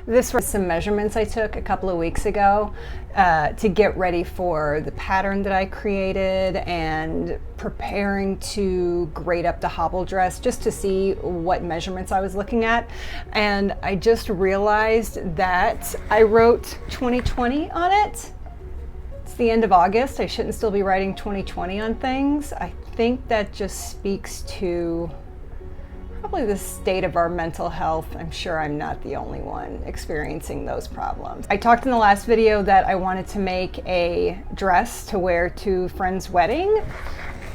This was some measurements I took a couple of weeks ago to get ready for the pattern that I created and preparing to grade up the hobble dress just to see what measurements I was looking at. And I just realized that I wrote 2020 on it. It's the end of August. I shouldn't still be writing 2020 on things. I think that just speaks to probably the state of our mental health. I'm sure I'm not the only one experiencing those problems. I talked in the last video that I wanted to make a dress to wear to a friend's wedding.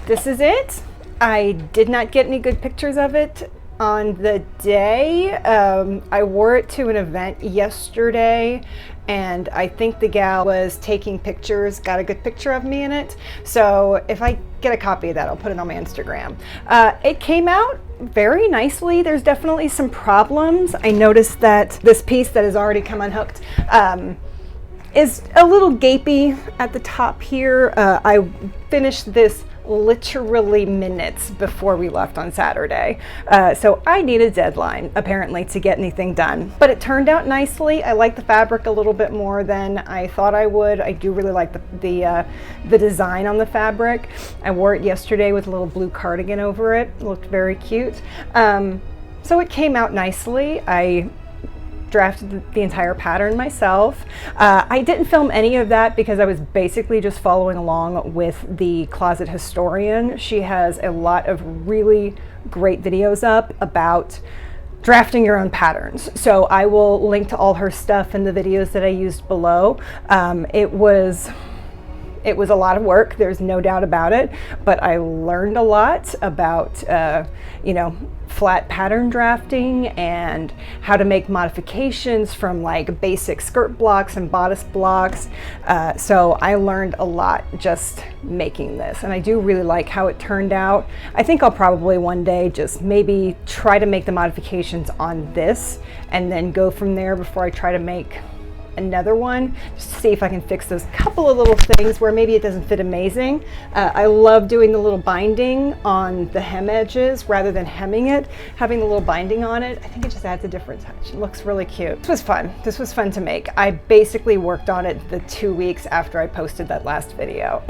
This is it. I did not get any good pictures of it on the day. I wore it to an event yesterday, and I think the gal was taking pictures, got a good picture of me in it. So if I get a copy of that, I'll put it on my Instagram. It came out very nicely. There's definitely some problems. I noticed that this piece that has already come unhooked is a little gapy at the top here. I finished this literally minutes before we left on Saturday. So I need a deadline apparently to get anything done, but it turned out nicely. I like the fabric a little bit more than I thought I would. I do really like the design on the fabric. I wore it yesterday with a little blue cardigan over it. It looked very cute. So it came out nicely. I drafted the entire pattern myself. I didn't film any of that because I was basically just following along with the Closet Historian. She has a lot of really great videos up about drafting your own patterns. So I will link to all her stuff in the videos that I used below. It was a lot of work, there's no doubt about it, but I learned a lot about, flat pattern drafting and how to make modifications from like basic skirt blocks and bodice blocks. So I learned a lot just making this, and I do really like how it turned out. I think I'll probably one day just maybe try to make the modifications on this and then go from there before I try to make another one, just to see if I can fix those couple of little things where maybe it doesn't fit amazing. I love doing the little binding on the hem edges rather than hemming it. Having the little binding on it, I think it just adds a different touch. It looks really cute. This was fun. This was fun to make. I basically worked on it the 2 weeks after I posted that last video.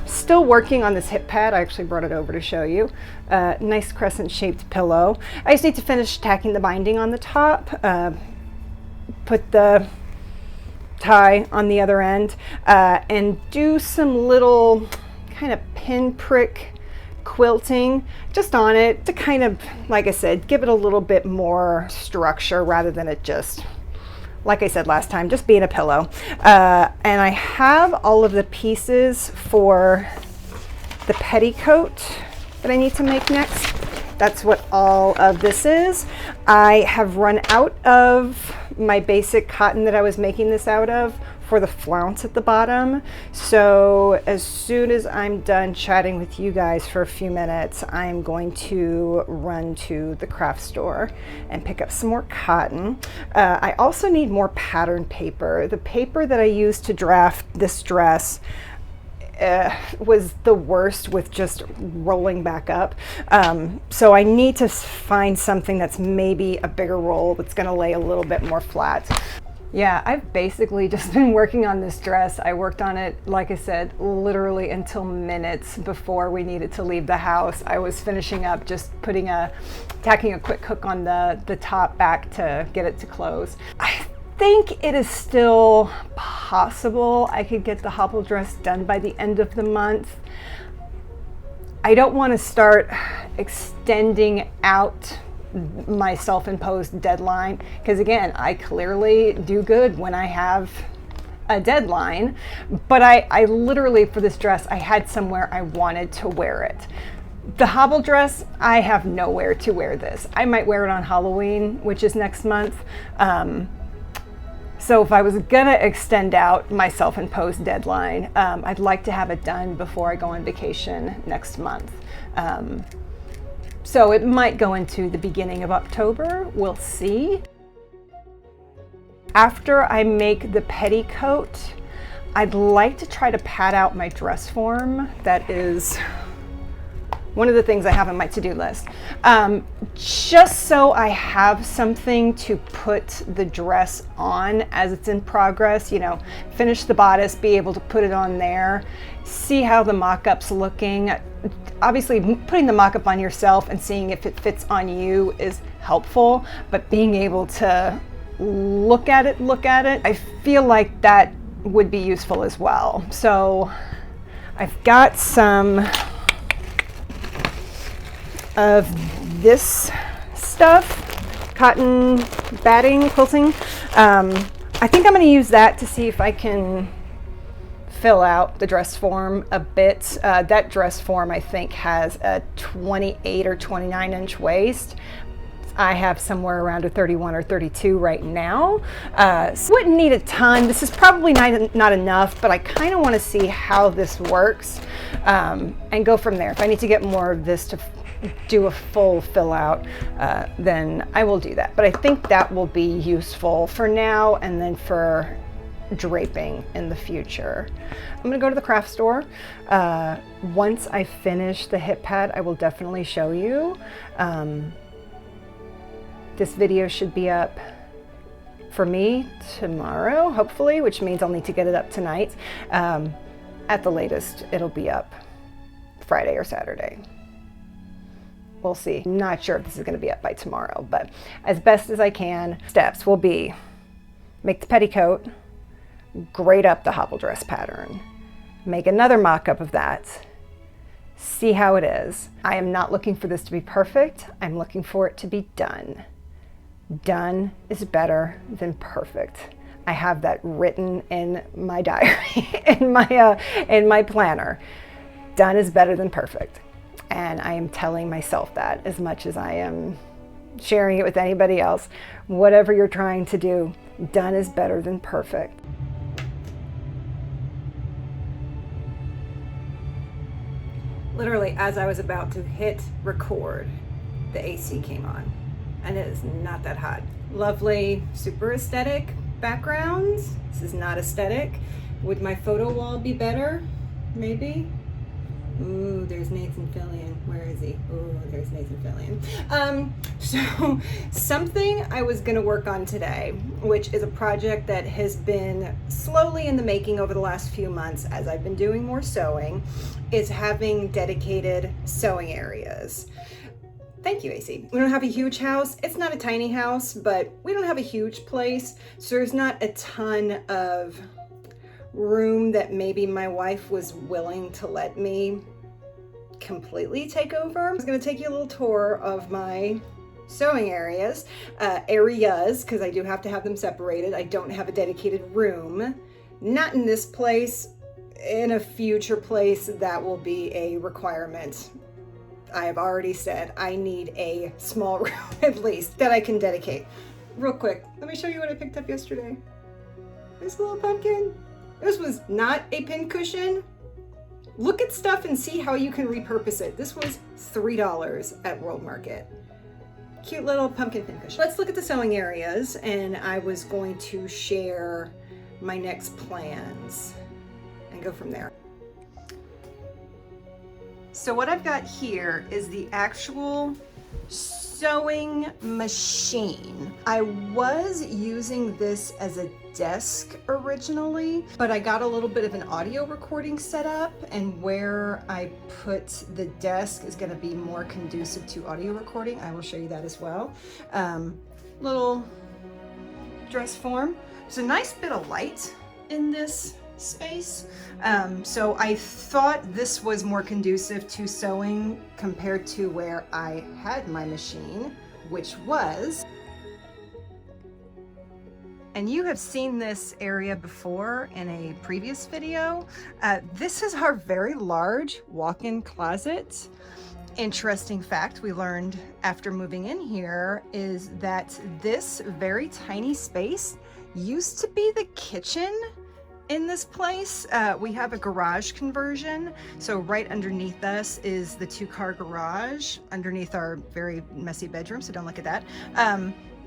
Still working on this hip pad. I actually brought it over to show you. Nice crescent shaped pillow. I just need to finish tacking the binding on the top. Put the tie on the other end and do some little kind of pinprick quilting just on it to kind of, like I said, give it a little bit more structure rather than it just, like I said last time, just being a pillow. And I have all of the pieces for the petticoat that I need to make next. That's what all of this is. I have run out of my basic cotton that I was making this out of for the flounce at the bottom. So as soon as I'm done chatting with you guys for a few minutes, I'm going to run to the craft store and pick up some more cotton. I also need more pattern paper. The paper that I used to draft this dress was the worst with just rolling back up. So I need to find something that's maybe a bigger roll that's gonna lay a little bit more flat. Yeah, I've basically just been working on this dress. I worked on it, like I said, literally until minutes before we needed to leave the house. I was finishing up just tacking a quick hook on the top back to get it to close. I think it is still possible I could get the hobble dress done by the end of the month. I don't want to start extending out my self-imposed deadline because, again, I clearly do good when I have a deadline, but I literally, for this dress, I had somewhere I wanted to wear it. The hobble dress, I have nowhere to wear this. I might wear it on Halloween, which is next month. So if I was gonna extend out my self-imposed deadline, I'd like to have it done before I go on vacation next month. So it might go into the beginning of October, we'll see. After I make the petticoat, I'd like to try to pad out my dress form that is one of the things I have on my to-do list. Just so I have something to put the dress on as it's in progress, you know, finish the bodice, be able to put it on there, see how the mock-up's looking. Obviously, putting the mock-up on yourself and seeing if it fits on you is helpful, but being able to look at it, I feel like that would be useful as well. So I've got some of this stuff, cotton batting, quilting. I think I'm going to use that to see if I can fill out the dress form a bit. That dress form I think has a 28 or 29 inch waist. I have somewhere around a 31 or 32 right now. So wouldn't need a ton. This is probably not enough, but I kind of want to see how this works and go from there. If I need to get more of this to do a full fill out, then I will do that. But I think that will be useful for now and then for draping in the future. I'm gonna go to the craft store. Once I finish the hip pad, I will definitely show you. This video should be up for me tomorrow, hopefully, which means I'll need to get it up tonight. At the latest, it'll be up Friday or Saturday. We'll see. I'm not sure if this is going to be up by tomorrow, but as best as I can, steps will be make the petticoat, grade up the hobble dress pattern, make another mock-up of that, see how it is. I am not looking for this to be perfect. I'm looking for it to be done. Done is better than perfect. I have that written in my diary, in my planner. Done is better than perfect. And I am telling myself that as much as I am sharing it with anybody else. Whatever you're trying to do, done is better than perfect. Literally, as I was about to hit record, the AC came on, and it is not that hot. Lovely, super aesthetic backgrounds. This is not aesthetic. Would my photo wall be better? Maybe. Ooh, there's Nathan Fillion. Where is he? Ooh, there's Nathan Fillion. So something I was gonna work on today, which is a project that has been slowly in the making over the last few months as I've been doing more sewing, is having dedicated sewing areas. Thank you, AC. We don't have a huge house. It's not a tiny house, but we don't have a huge place. So there's not a ton of room that maybe my wife was willing to let me completely take over. I was going to take you a little tour of my sewing areas, because I do have to have them separated. I don't have a dedicated room. Not in this place. In a future place, that will be a requirement. I have already said I need a small room at least that I can dedicate. Real quick, let me show you what I picked up yesterday. This little pumpkin. This was not a pincushion. Look at stuff and see how you can repurpose it. This was $3 at World Market. Cute little pumpkin pincushion. Let's look at the sewing areas, and I was going to share my next plans and go from there. So what I've got here is the actual sewing machine. I was using this as a desk originally, but I got a little bit of an audio recording set up, and where I put the desk is going to be more conducive to audio recording. I will show you that as well. Little dress form. There's a nice bit of light in this space. So I thought this was more conducive to sewing compared to where I had my machine, which was, and you have seen this area before in a previous video. This is our very large walk-in closet. Interesting fact we learned after moving in here is that this very tiny space used to be the kitchen. In this place, we have a garage conversion. So right underneath us is the 2-car garage underneath our very messy bedroom. So don't look at that.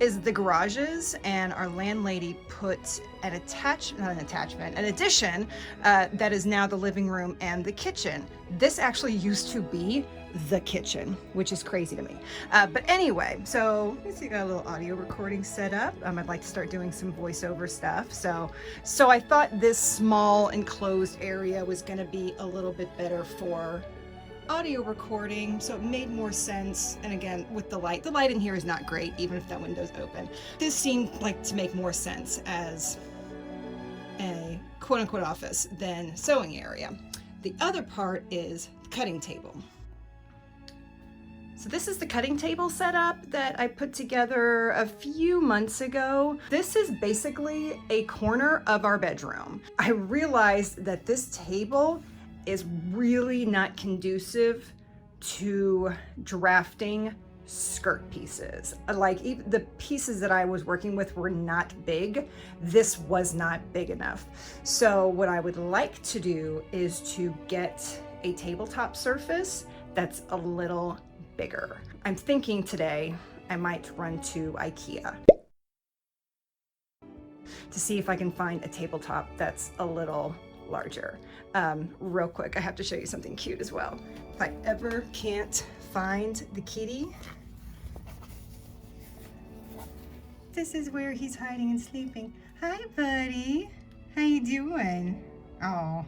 is the garages, and our landlady put an addition that is now the living room and the kitchen. This actually used to be the kitchen, which is crazy to me. But anyway, so let's see, got a little audio recording set up. I'd like to start doing some voiceover stuff. So I thought this small enclosed area was gonna be a little bit better for audio recording, so it made more sense. And again, with the light in here is not great, even if that window's open. This seemed like to make more sense as a quote-unquote office than sewing area. The other part is the cutting table. So this is the cutting table setup that I put together a few months ago. This is basically a corner of our bedroom. I realized that this table is really not conducive to drafting skirt pieces. Like, even the pieces that I was working with were not big. This was not big enough. So what I would like to do is to get a tabletop surface that's a little bigger. I'm thinking today I might run to IKEA to see if I can find a tabletop that's a little larger. Real quick, I have to show you something cute as well. If I ever can't find the kitty, this is where he's hiding and sleeping. Hi, buddy. How you doing? Oh,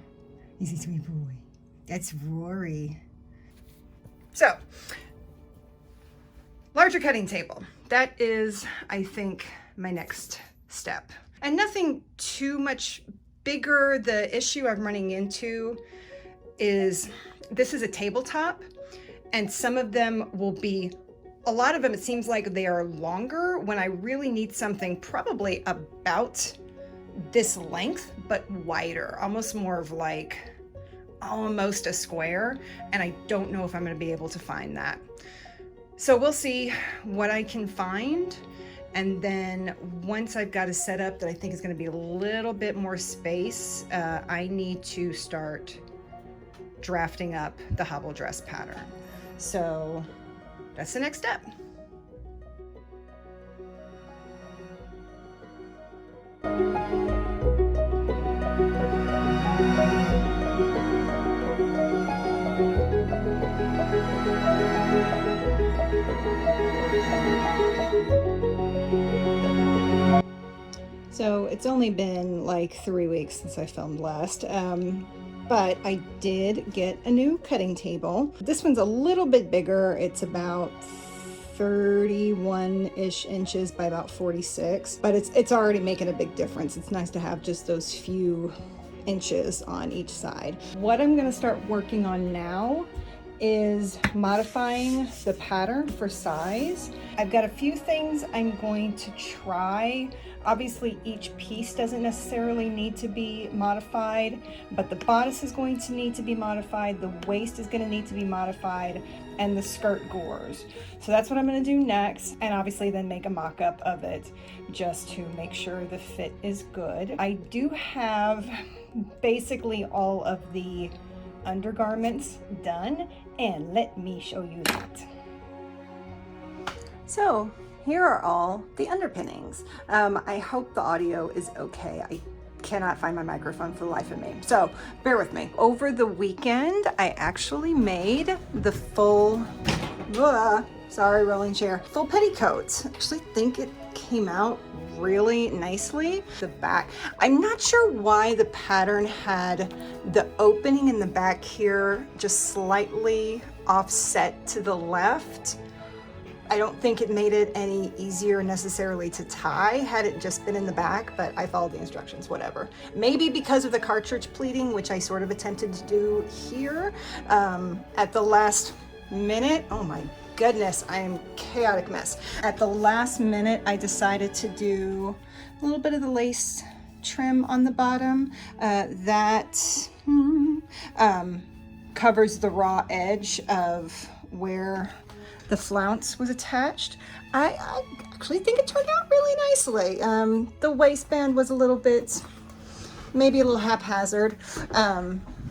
he's a sweet boy. That's Rory. So, larger cutting table. That is, I think, my next step. And nothing too much bigger. The issue I'm running into is this is a tabletop, and some of them will be, a lot of them, it seems like they are longer when I really need something probably about this length, but wider, almost more of like almost a square. And I don't know if I'm going to be able to find that. So we'll see what I can find. And then once I've got a setup that I think is going to be a little bit more space, I need to start drafting up the hobble dress pattern. So that's the next step. So it's only been like 3 weeks since I filmed last, but I did get a new cutting table. This one's a little bit bigger. It's about 31-ish inches by about 46, but it's already making a big difference. It's nice to have just those few inches on each side. What I'm going to start working on now is modifying the pattern for size. I've got a few things I'm going to try. Obviously, each piece doesn't necessarily need to be modified, but the bodice is going to need to be modified, the waist is going to need to be modified, and the skirt gores. So that's what I'm going to do next, and obviously then make a mock-up of it just to make sure the fit is good. I do have basically all of the undergarments done, and let me show you that. So here are all the underpinnings. I hope the audio is okay. I cannot find my microphone for the life of me, so bear with me. Over the weekend, I actually made the full, sorry, rolling chair, full petticoats. I actually think it came out really nicely. The back, I'm not sure why the pattern had the opening in the back here just slightly offset to the left. I don't think it made it any easier necessarily to tie had it just been in the back, but I followed the instructions, whatever. Maybe because of the cartridge pleating, which I sort of attempted to do here at the last minute. Oh my goodness, I am a chaotic mess. At the last minute, I decided to do a little bit of the lace trim on the bottom. That covers the raw edge of where the flounce was attached. I actually think it turned out really nicely. The waistband was a little bit, maybe a little haphazard,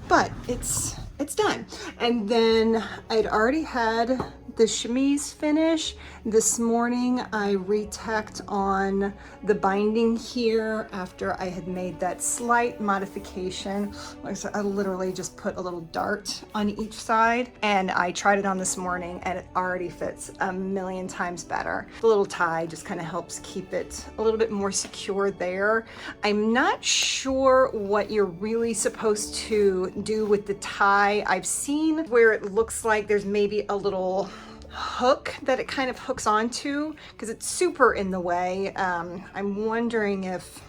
but it's it's done. And then I'd already had the chemise finish. This morning I retacked on the binding here after I had made that slight modification. I literally just put a little dart on each side, and I tried it on this morning and it already fits a million times better. The little tie just kind of helps keep it a little bit more secure there. I'm not sure what you're really supposed to do with the tie. I've seen where it looks like there's maybe a little hook that it kind of hooks onto because it's super in the way. I'm wondering if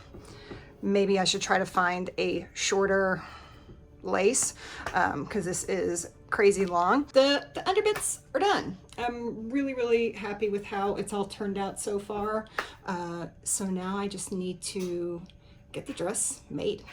maybe I should try to find a shorter lace because this is crazy long. The underbits are done. I'm really happy with how it's all turned out so far. So now I just need to get the dress made.